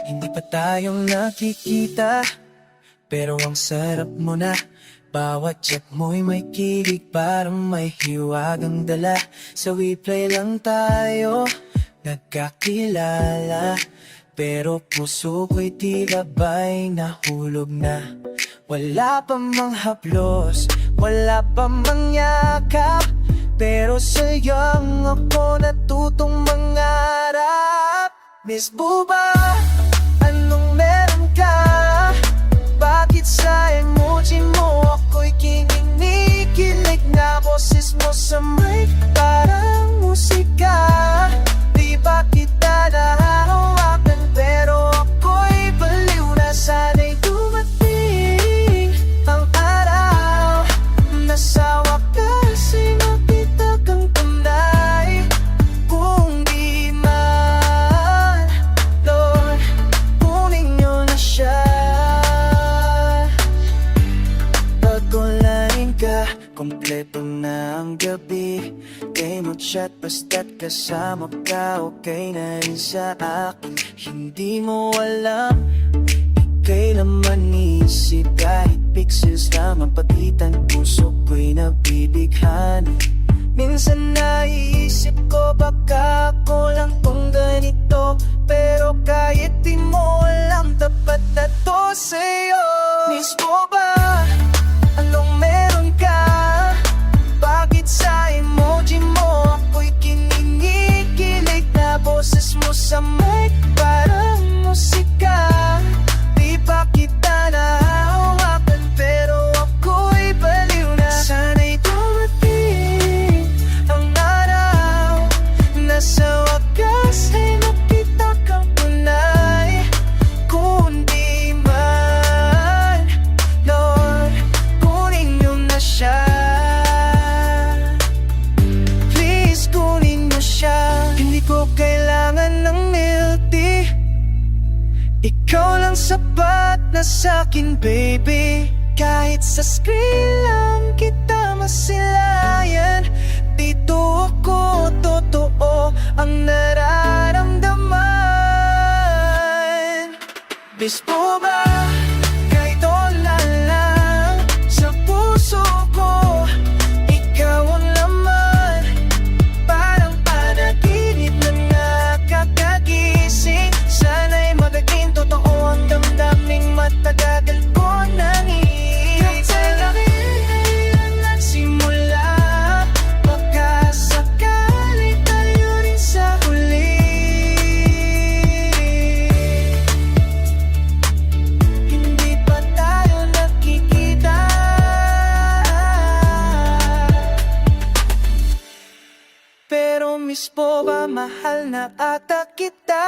Hindi pa tayong nakikita, pero ang sarap mo na. Bawat chat mo'y may kilig, parang may hiwagang dala. Sa replay lang tayo nagkakilala, pero puso ko'y tila ba'y nahulog na. Wala pa mang haplos, wala pa mang yakap, pero sa'yong ako natutong mangarap. Miss Buba, anong meron ka? Bakit sa emoji mo ako'y kinikilig na? Boses mo sa mic parang musika. Di ba kita nahahawakan, pero ako'y baliw na. Sana'y dumating ang araw na sa wakas ay makita kang tunay. Kung di man, Lord, kunin niyo na siya. Pag-online ka, kompleto na ang gabi. Di mo chat basta't kasama ka, okay na rin sa akin. Hindi mo alam kailan manisip, kahit pixels lamang pagitan, puso ko'y nabibighani. Minsan naiisip ko baka ako lang kung ganito, pero kahit di mo alam tapat na to sa'yo. Miss mo ba? Anong meron ka? Bakit sa emoji mo ako'y kinikilig na? Boses mo sa mic parang musika. Di ba kita nahahawakan, pero ako'y baliw na. Sana'y dumating ang araw na sa wakas ay makita kang tunay. Kung di man, Lord, kunin niyo na siya. Please, kunin niyo siya. Hindi ko kailangan ng milty, ikaw lang sapat na sa'kin, baby. Kahit sa screen lang kita masilayan, dito ako totoo ang nararamdaman. Miss mo ba? Kahit online lang sa puso ko, ikaw ang laman. Parang panaginip na nakakagising. Sana'y magiging totoo ang damdaming matagal ko nang iilan simula. Baka sakali tayo rin sa huli. Hindi pa tayo nakikita, pero miss mo ba, mahal na ata kita.